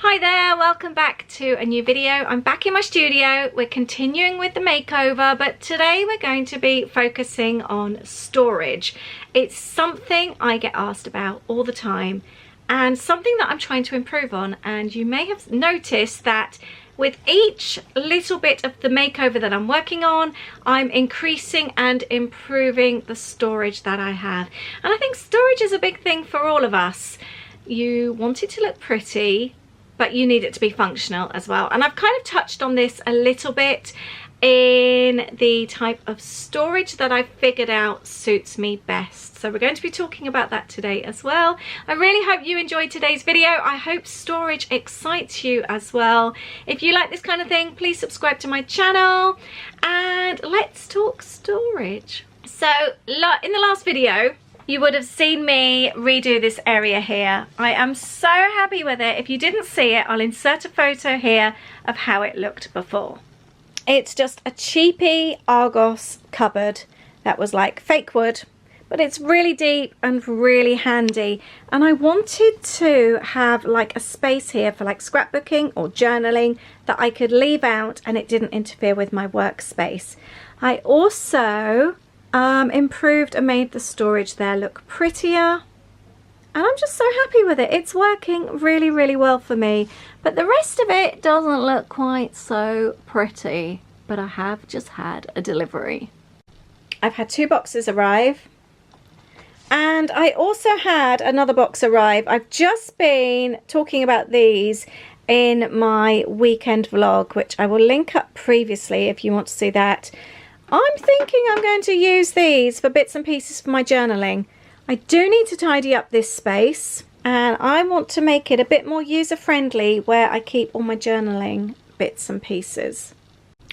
Hi there, welcome back to a new video. I'm back in my studio. We're continuing with the makeover, but today we're going to be focusing on storage. It's something I get asked about all the time and something that I'm trying to improve on. And you may have noticed that with each little bit of the makeover that I'm working on, I'm increasing and improving the storage that I have. And I think storage is a big thing for all of us. You want it to look pretty, but you need it to be functional as well. And I've kind of touched on this a little bit in the type of storage that I've figured out suits me best. So we're going to be talking about that today as well. I really hope you enjoyed today's video. I hope storage excites you as well. If you like this kind of thing, please subscribe to my channel and let's talk storage. So in the last video, you would have seen me redo this area here. I am so happy with it. If you didn't see it, I'll insert a photo here of how it looked before. It's just a cheapy Argos cupboard that was like fake wood, but it's really deep and really handy. And I wanted to have like a space here for like scrapbooking or journaling that I could leave out and it didn't interfere with my workspace. I also improved and made the storage there look prettier, and I'm just so happy with it. It's working really well for me, but the rest of it doesn't look quite so pretty. But I have just had a delivery. I've had 2 boxes arrive, and I also had another box arrive. I've just been talking about these in my weekend vlog, which I will link up previously if you want to see that. I'm thinking I'm going to use these for bits and pieces for my journaling. I do need to tidy up this space and I want to make it a bit more user-friendly where I keep all my journaling bits and pieces.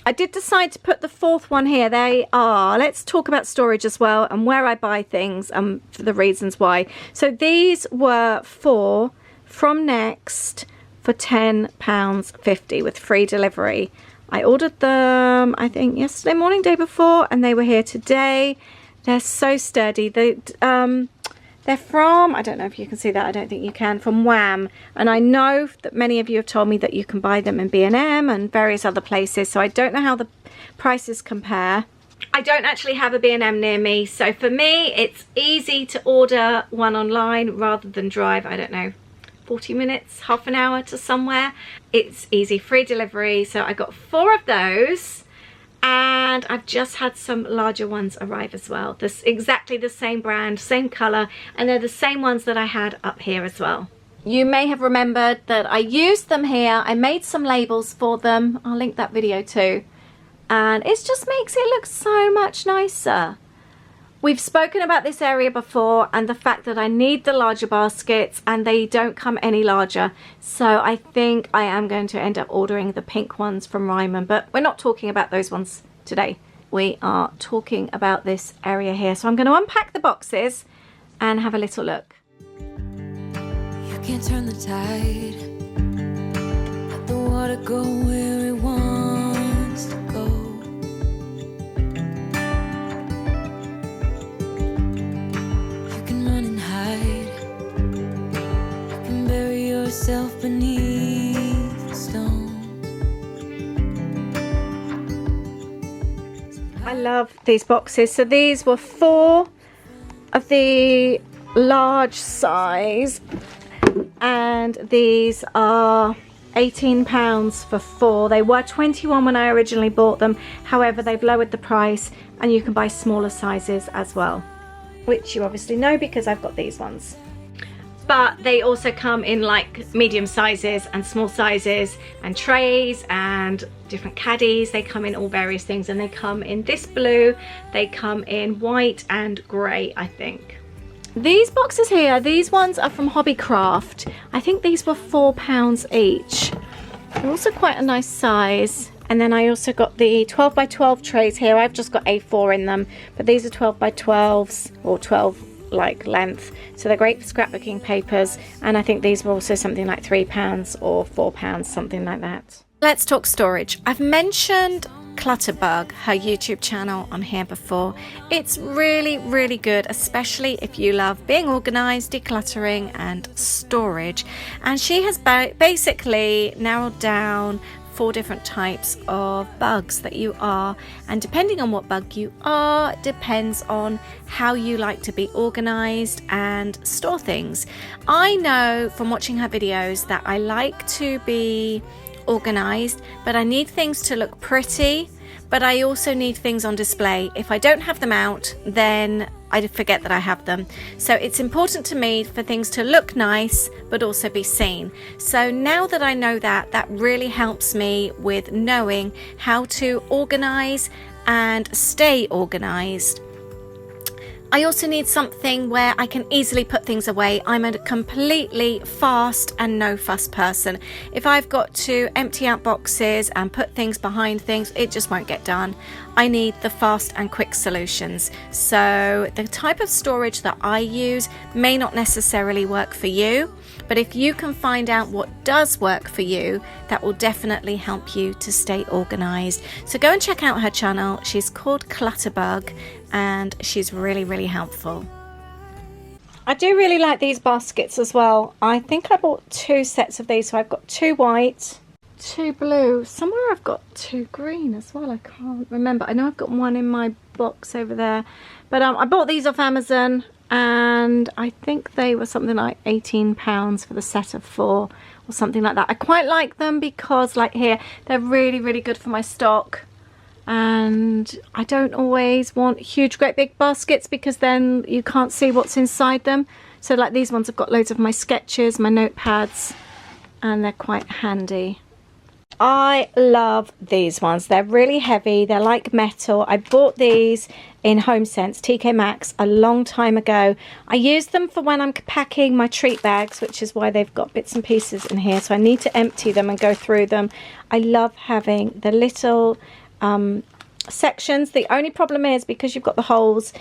I did decide to put the 4th one here. Let's talk about storage as well and where I buy things and for the reasons why. So these were 4 from Next for £10.50 with free delivery. I ordered them, I think, yesterday morning, day before, and they were here today. They're so sturdy. They're from, I don't know if you can see that, I don't think you can, from Wham. And I know that many of you have told me that you can buy them in B&M and various other places, so I don't know how the prices compare. I don't actually have a B&M near me, so for me, it's easy to order one online rather than drive, I don't know, 40 minutes, half an hour to somewhere. It's easy, free delivery. So I got 4 of those, and I've just had some larger ones arrive as well. This exactly the same brand, same color, and they're the same ones that I had up here as well. You may have remembered that I used them here. I made some labels for them. I'll link that video too. And it just makes it look so much nicer. We've spoken about this area before and the fact that I need the larger baskets and they don't come any larger. So I think I am going to end up ordering the pink ones from Ryman, but we're not talking about those ones today. We are talking about this area here. So I'm going to unpack the boxes and have a little look. You can't turn the tide, let the water go where it wants to go. Yourself beneath the stones. I love these boxes. So these were 4 of the large size, and these are £18 for 4. They were 21 when I originally bought them. However, they've lowered the price and you can buy smaller sizes as well, which you obviously know because I've got these ones. But they also come in like medium sizes and small sizes and trays and different caddies. They come in all various things, and they come in this blue, they come in white and grey, I think. These boxes here, these ones are from Hobbycraft. I think these were £4 each. They're also quite a nice size. And then I also got the 12 by 12 trays here. I've just got A4 in them, but these are 12 by 12s or 12 like length, so they're great for scrapbooking papers, and I think these were also something like £3 or £4, something like that. Let's talk storage. I've mentioned Clutterbug, her YouTube channel, on here before. It's really, really good, especially if you love being organized, decluttering and storage. And she has basically narrowed down 4 different types of bugs that you are, and depending on what bug you are depends on how you like to be organized and store things. I know from watching her videos that I like to be organized, but I need things to look pretty, but I also need things on display. If I don't have them out, then I forget that I have them. So it's important to me for things to look nice but also be seen. So now that I know that, that really helps me with knowing how to organize and stay organized. I also need something where I can easily put things away. I'm a completely fast and no fuss person. If I've got to empty out boxes and put things behind things, it just won't get done. I need the fast and quick solutions. So the type of storage that I use may not necessarily work for you, but if you can find out what does work for you, that will definitely help you to stay organized. So go and check out her channel. She's called Clutterbug and she's really, really helpful. I do really like these baskets as well. I think I bought 2 sets of these. So I've got 2 white, 2 blue. Somewhere I've got 2 green as well. I can't remember. I know I've got one in my box over there. But I bought these off Amazon and I think they were something like £18 for the set of 4 or something like that. I quite like them because, like here, they're really, really good for my stock. And I don't always want huge, great big baskets because then you can't see what's inside them. So like these ones have got loads of my sketches, my notepads, and they're quite handy. I love these ones. They're really heavy. They're like metal. I bought these in HomeSense, TK Maxx, a long time ago. I use them for when I'm packing my treat bags, which is why they've got bits and pieces in here. So I need to empty them and go through them. I love having the little sections. The only problem is because you've got the holes,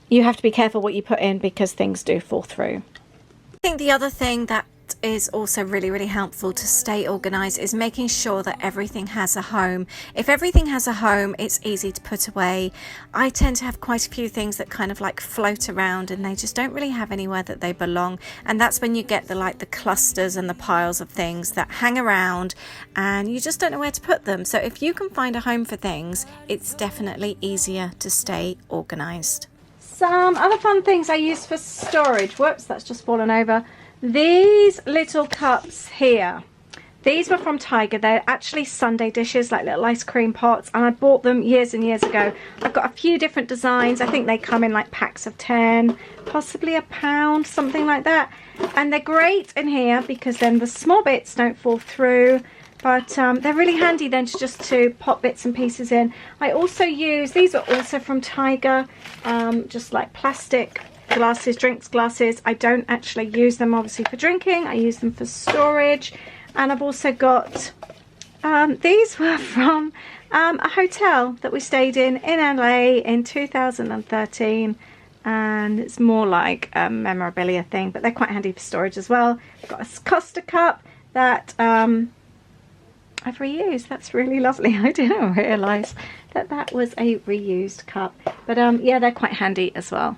you have to be careful what you put in because things do fall through. I think the other thing that is also really, really helpful to stay organized is making sure that everything has a home. If everything has a home, it's easy to put away. I tend to have quite a few things that kind of like float around and they just don't really have anywhere that they belong, and that's when you get the clusters and the piles of things that hang around and you just don't know where to put them. So if you can find a home for things, it's definitely easier to stay organized. Some other fun things I use for storage. Whoops, that's just fallen over. These little cups here, these were from Tiger. They're actually sundae dishes, like little ice cream pots, and I bought them years and years ago. I've got a few different designs. I think they come in like packs of 10, possibly £1, something like that. And they're great in here because then the small bits don't fall through, but they're really handy then to pop bits and pieces in. I also use, these are also from Tiger, just like plastic glasses, drinks glasses. I don't actually use them obviously for drinking. I use them for storage. And I've also got these were from a hotel that we stayed in LA in 2013, and it's more like a memorabilia thing, but they're quite handy for storage as well. I've got a Costa cup that I've reused. That's really lovely. I didn't realize that that was a reused cup, but yeah, they're quite handy as well.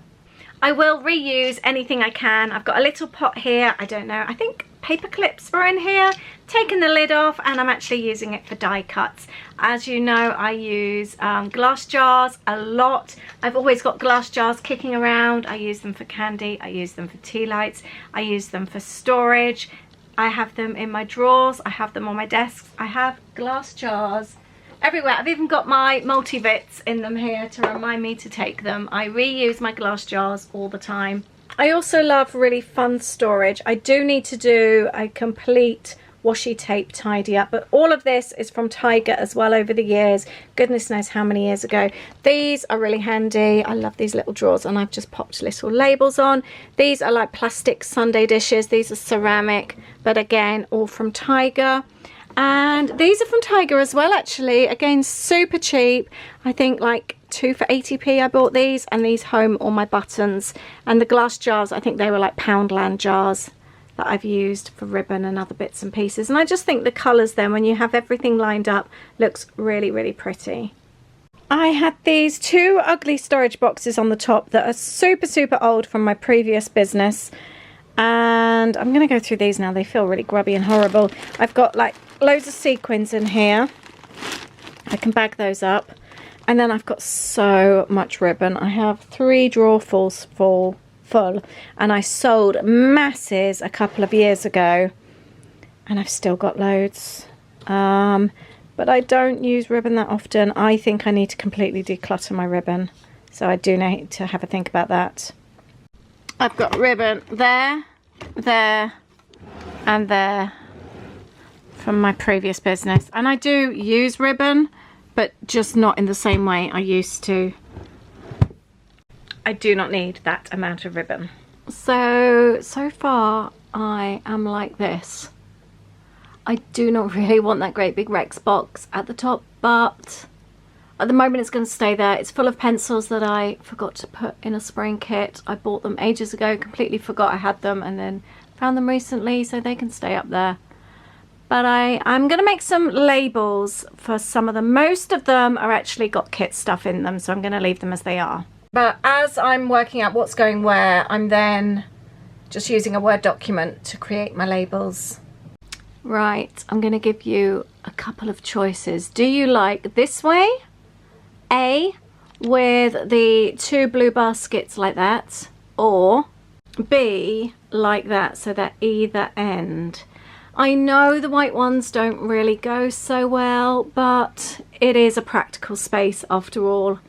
I will reuse anything I can. I've got a little pot here. I don't know, I think paper clips were in here. Taken the lid off and I'm actually using it for die cuts. As you know, I use glass jars a lot. I've always got glass jars kicking around. I use them for candy. I use them for tea lights. I use them for storage. I have them in my drawers. I have them on my desks. I have glass jars everywhere. I've even got my multivits in them here to remind me to take them. I reuse my glass jars all the time. I also love really fun storage. I do need to do a complete washi tape tidy up, but all of this is from Tiger as well over the years. Goodness knows how many years ago. These are really handy. I love these little drawers, and I've just popped little labels on. These are like plastic sundae dishes. These are ceramic, but again, all from Tiger. And these are from Tiger as well, actually. Again, super cheap. I think like 2 for 80p I bought these, and these home all my buttons. And the glass jars, I think they were like Poundland jars that I've used for ribbon and other bits and pieces. And I just think the colours then, when you have everything lined up, looks really, really pretty. I had these two ugly storage boxes on the top that are super, super old from my previous business. And I'm going to go through these now. They feel really grubby and horrible. I've got like loads of sequins in here. I can bag those up. And then I've got so much ribbon. I have 3 drawerfuls full. And I sold masses a couple of years ago. And I've still got loads. But I don't use ribbon that often. I think I need to completely declutter my ribbon. So I do need to have a think about that. I've got ribbon there, there, and there from my previous business. And I do use ribbon, but just not in the same way I used to. I do not need that amount of ribbon. So far I am like this. I do not really want that great big Rex box at the top, but at the moment it's going to stay there. It's full of pencils that I forgot to put in a spraying kit. I bought them ages ago, completely forgot I had them, and then found them recently, so they can stay up there. But I'm going to make some labels for some of them. Most of them are actually got kit stuff in them, so I'm going to leave them as they are. But as I'm working out what's going where, I'm then just using a Word document to create my labels. Right, I'm going to give you a couple of choices. Do you like this way? A, with the 2 blue baskets like that, or B, like that, so they're either end. I know the white ones don't really go so well, but it is a practical space after all,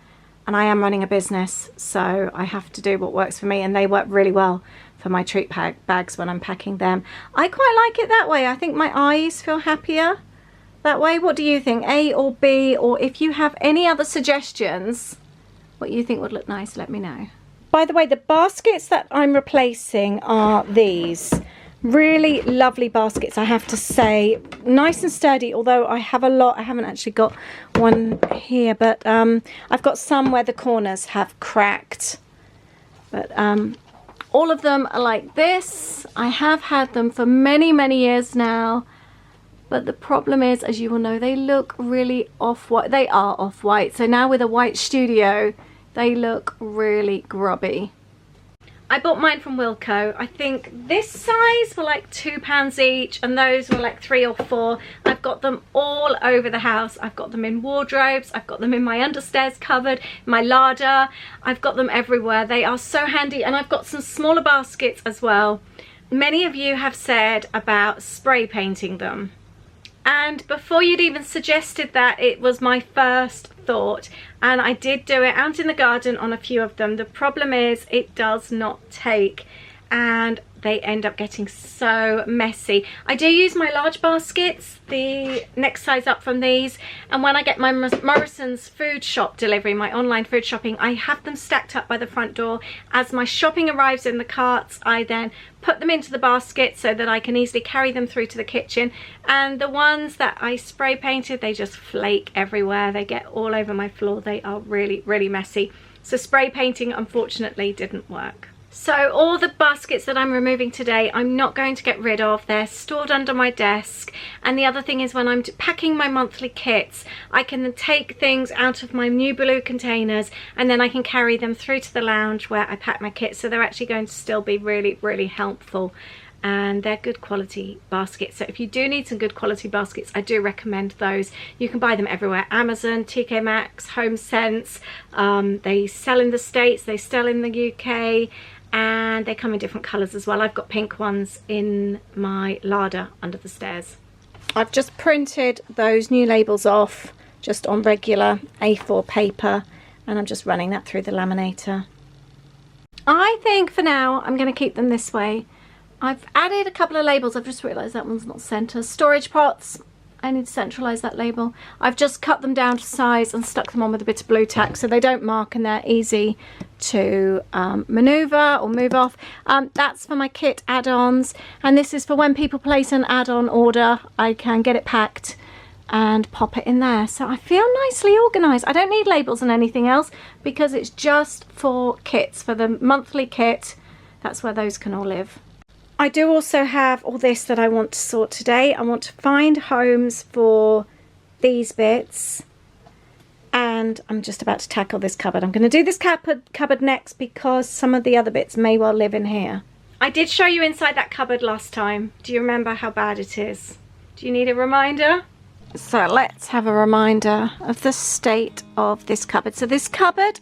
and I am running a business, so I have to do what works for me, and they work really well for my treat bags when I'm packing them. I quite like it that way. I think my eyes feel happier that way. What do you think? A or B? Or if you have any other suggestions, what you think would look nice, let me know. By the way, the baskets that I'm replacing are these. Really lovely baskets, I have to say. Nice and sturdy, although I have a lot. I haven't actually got one here, but I've got some where the corners have cracked. But all of them are like this. I have had them for many, many years now. But the problem is, as you will know, they look really off-white. They are off-white. So now with a white studio, they look really grubby. I bought mine from Wilko. I think this size were like £2 each, and those were like 3 or 4. I've got them all over the house. I've got them in wardrobes. I've got them in my understairs cupboard, my larder. I've got them everywhere. They are so handy, and I've got some smaller baskets as well. Many of you have said about spray painting them. And before you'd even suggested that, it was my first thought, and I did do it out in the garden on a few of them. The problem is it does not take, and they end up getting so messy. I do use my large baskets, the next size up from these, and when I get my Morrison's food shop delivery, my online food shopping, I have them stacked up by the front door. As my shopping arrives in the carts, I then put them into the basket so that I can easily carry them through to the kitchen. And the ones that I spray painted, they just flake everywhere. They get all over my floor. They are really, really messy. So spray painting, unfortunately, didn't work. So all the baskets that I'm removing today, I'm not going to get rid of. They're stored under my desk. And the other thing is, when I'm packing my monthly kits, I can take things out of my new blue containers, and then I can carry them through to the lounge where I pack my kits. So they're actually going to still be really, really helpful. And they're good quality baskets. So if you do need some good quality baskets, I do recommend those. You can buy them everywhere. Amazon, TK Maxx, Home Sense. They sell in the States, they sell in the UK. And they come in different colours as well. I've got pink ones in my larder under the stairs. I've just printed those new labels off just on regular A4 paper, and I'm just running that through the laminator. I think for now I'm going to keep them this way. I've added a couple of labels. I've just realised that one's not centre. Storage pots. I need to centralise that label. I've just cut them down to size and stuck them on with a bit of blue tack so they don't mark, and they're easy to manoeuvre or move off. That's for my kit add-ons, and this is for when people place an add-on order. I can get it packed and pop it in there. So I feel nicely organised. I don't need labels and anything else because it's just for kits, for the monthly kit. That's where those can all live. I do also have all this that I want to sort today. I want to find homes for these bits, and and I'm just about to tackle this cupboard. I'm going to do this cupboard next because some of the other bits may well live in here. I did show you inside that cupboard last time. Do you remember how bad it is? Do you need a reminder? So let's have a reminder of the state of this cupboard. So this cupboard,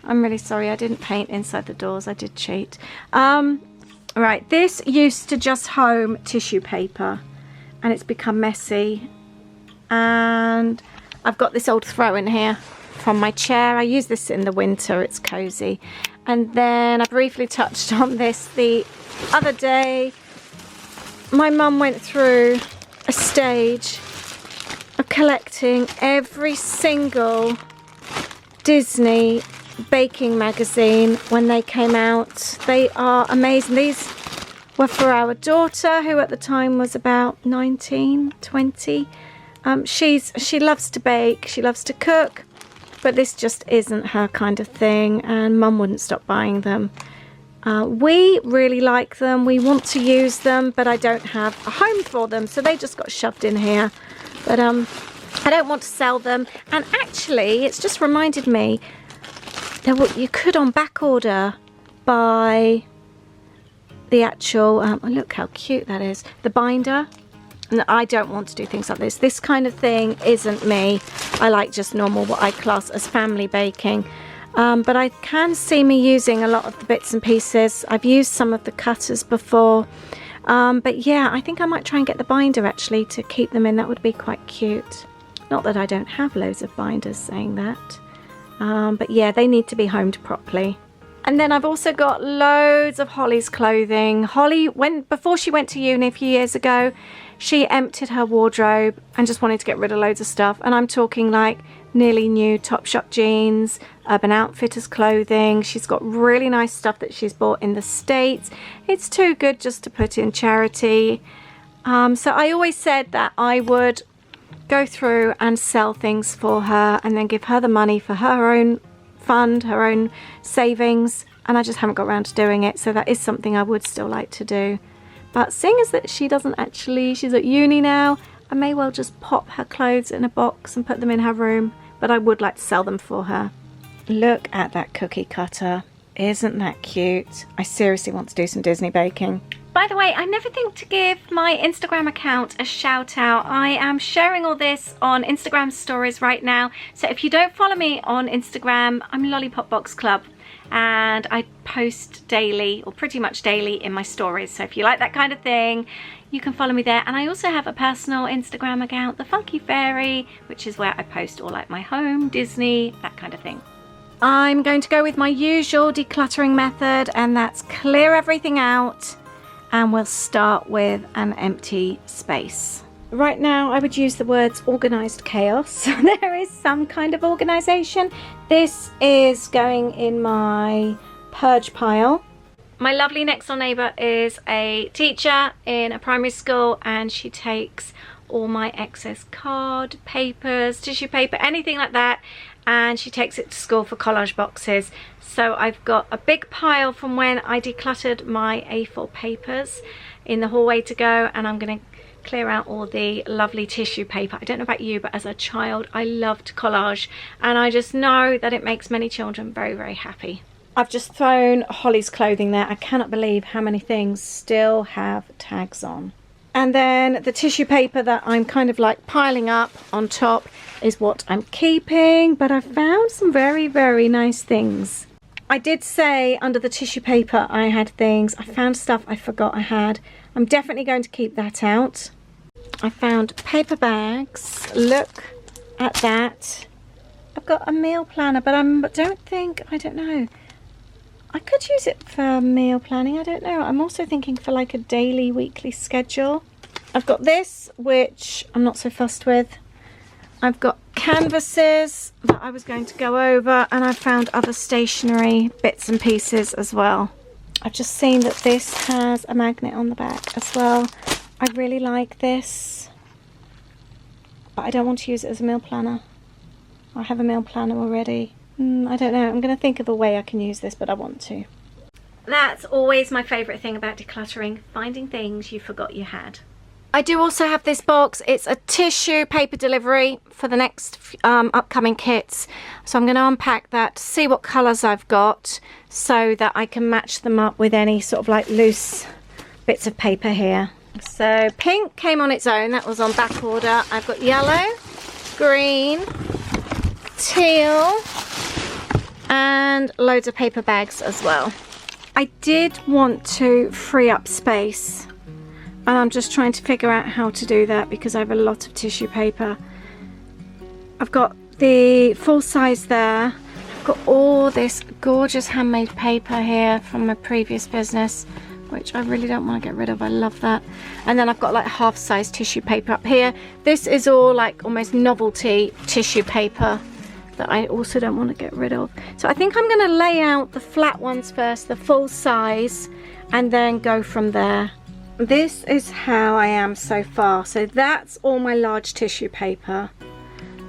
I'm really sorry I didn't paint inside the doors. I did cheat. Right, this used to just home tissue paper and it's become messy. And I've got this old throw in here from my chair. I use this in the winter, it's cozy. And then I briefly touched on this the other day. My mum went through a stage of collecting every single Disney baking magazine when they came out. They are amazing. These were for our daughter, who at the time was about 19, 20. She loves to bake, she loves to cook, but this just isn't her kind of thing, and Mum wouldn't stop buying them. We really like them, we want to use them, but I don't have a home for them, so they just got shoved in here. But I don't want to sell them, and actually it's just reminded me that you could on back order buy the actual, look how cute that is, the binder. And I don't want to do things like this. This kind of thing isn't me. I like just normal, what I class as family baking. But I can see me using a lot of the bits and pieces. I've used some of the cutters before. But yeah, I think I might try and get the binder actually to keep them in. That would be quite cute. Not that I don't have loads of binders, saying that. But yeah, they need to be homed properly. And then I've also got loads of Holly's clothing. Holly, before she went to uni a few years ago, she emptied her wardrobe and just wanted to get rid of loads of stuff. And I'm talking like nearly new Topshop jeans, Urban Outfitters clothing. She's got really nice stuff that she's bought in the States. It's too good just to put in charity. So I always said that I would go through and sell things for her and then give her the money for her own fund, her own savings, and I just haven't got around to doing it. So that is something I would still like to do. But seeing as that she doesn't actually, she's at uni now, I may well just pop her clothes in a box and put them in her room, but I would like to sell them for her. Look at that cookie cutter. Isn't that cute? I seriously want to do some Disney baking. By the way, I never think to give my Instagram account a shout out. I am sharing all this on Instagram stories right now. So if you don't follow me on Instagram, I'm Lollipop Box Club. And I post daily, or pretty much daily, in my stories. So if you like that kind of thing, you can follow me there. And I also have a personal Instagram account, The Funky Fairy, which is where I post all like my home, Disney, that kind of thing. I'm going to go with my usual decluttering method, and that's clear everything out. And we'll start with an empty space. Right now I would use the words organised chaos. There is some kind of organisation. This is going in my purge pile. My lovely next door neighbour is a teacher in a primary school, and she takes all my excess card, papers, tissue paper, anything like that, and she takes it to school for collage boxes. So I've got a big pile from when I decluttered my A4 papers in the hallway to go, and I'm going to clear out all the lovely tissue paper. I don't know about you, but as a child I loved collage, and I just know that it makes many children very, very happy. I've just thrown Holly's clothing there. I cannot believe how many things still have tags on. And then the tissue paper that I'm kind of like piling up on top is what I'm keeping, but I found some very, very nice things. I did say under the tissue paper I had things. I found stuff I forgot I had. I'm definitely going to keep that out. I found paper bags. Look at that. I've got a meal planner, but I don't know. I could use it for meal planning, I don't know. I'm also thinking for like a daily, weekly schedule. I've got this, which I'm not so fussed with. I've got canvases that I was going to go over, and I found other stationery bits and pieces as well. I've just seen that this has a magnet on the back as well. I really like this, but I don't want to use it as a meal planner. I have a meal planner already. I don't know, I'm going to think of a way I can use this, but I want to. That's always my favourite thing about decluttering, finding things you forgot you had. I do also have this box. It's a tissue paper delivery for the next upcoming kits. So I'm going to unpack that, see what colours I've got so that I can match them up with any sort of like loose bits of paper here. So pink came on its own, that was on back order. I've got yellow, green, teal, and loads of paper bags as well. I did want to free up space, and I'm just trying to figure out how to do that because I have a lot of tissue paper. I've got the full size there. I've got all this gorgeous handmade paper here from my previous business, which I really don't want to get rid of. I love that. And then I've got like half size tissue paper up here. This is all like almost novelty tissue paper that I also don't want to get rid of. So I think I'm going to lay out the flat ones first, the full size, and then go from there. This is how I am so far. So that's all my large tissue paper.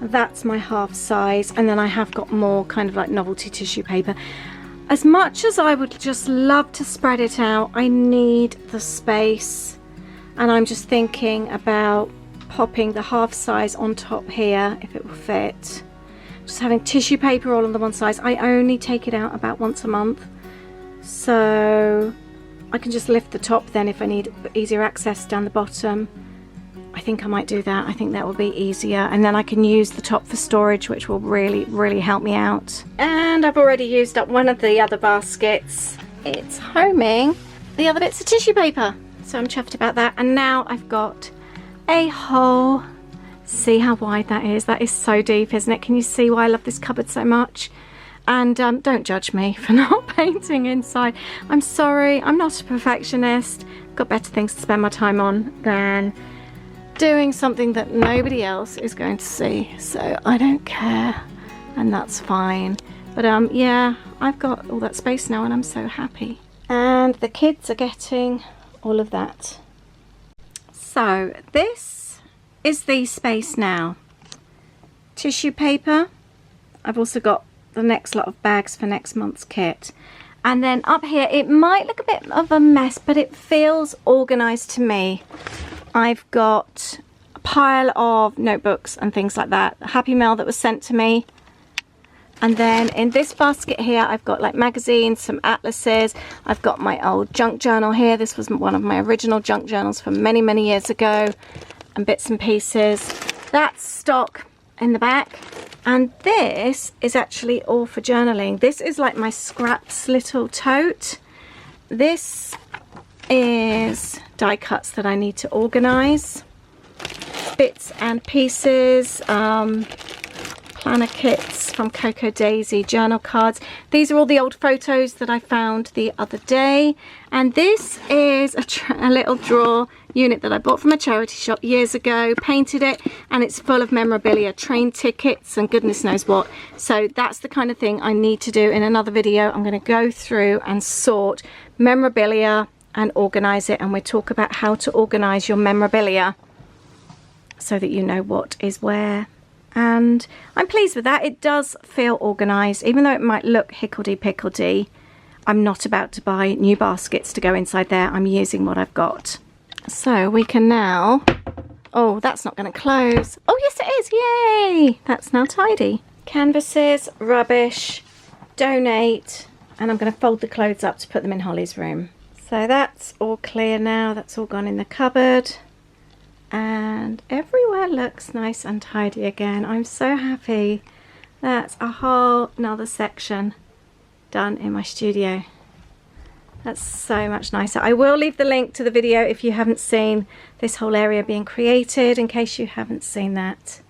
That's my half size, and then I have got more kind of like novelty tissue paper. As much as I would just love to spread it out, I need the space, and I'm just thinking about popping the half size on top here if it will fit. Just having tissue paper all on the one size. I only take it out about once a month, so I can just lift the top then if I need easier access down the bottom. I think I might do that. I think that will be easier, and then I can use the top for storage, which will really help me out. And I've already used up one of the other baskets. It's homing the other bits of tissue paper, so I'm chuffed about that. And now I've got a hole. See how wide that is? That is so deep, isn't it? Can you see why I love this cupboard so much? And don't judge me for not painting inside. I'm sorry, I'm not a perfectionist. I've got better things to spend my time on than doing something that nobody else is going to see, so I don't care, and that's fine. But yeah, I've got all that space now and I'm so happy, and the kids are getting all of that. So this is the space now. Tissue paper. I've also got the next lot of bags for next month's kit, and then up here it might look a bit of a mess, but it feels organized to me. I've got a pile of notebooks and things like that, a Happy Mail that was sent to me, and then in this basket here I've got like magazines, some atlases. I've got my old junk journal here. This was one of my original junk journals from many years ago, and bits and pieces. That's stock in the back, and this is actually all for journaling. This is like my scraps little tote. This is die cuts that I need to organize, bits and pieces, planner kits from Coco Daisy, journal cards. These are all the old photos that I found the other day, and this is a little drawer unit that I bought from a charity shop years ago, painted it, and it's full of memorabilia, train tickets and goodness knows what. So that's the kind of thing I need to do in another video. I'm going to go through and sort memorabilia and organize it, and we'll talk about how to organize your memorabilia so that you know what is where. And I'm pleased with that. It does feel organized, even though it might look hickledy-pickledy. I'm not about to buy new baskets to go inside there. I'm using what I've got. So we can now, oh, that's not going to close. Oh yes it is, yay! That's now tidy. Canvases, rubbish, donate, and I'm going to fold the clothes up to put them in Holly's room. So that's all clear now, that's all gone in the cupboard, and everywhere looks nice and tidy again. I'm so happy. That's a whole another section done in my studio. That's so much nicer. I will leave the link to the video if you haven't seen this whole area being created, in case you haven't seen that.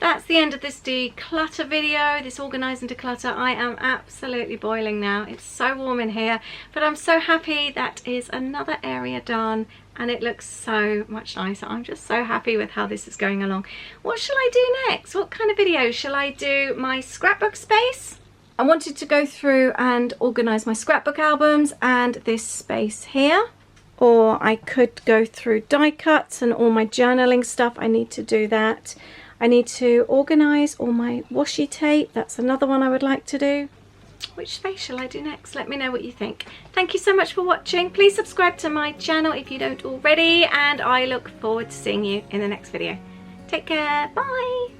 That's the end of this declutter video, this organise and declutter. I am absolutely boiling now. It's so warm in here, but I'm so happy that is another area done, and it looks so much nicer. I'm just so happy with how this is going along. What shall I do next? What kind of video? Shall I do my scrapbook space? I wanted to go through and organise my scrapbook albums and this space here. Or I could go through die cuts and all my journaling stuff. I need to do that. I need to organise all my washi tape. That's another one I would like to do. which space shall I do next? Let me know what you think. Thank you so much for watching. Please subscribe to my channel if you don't already, and I look forward to seeing you in the next video. Take care. Bye.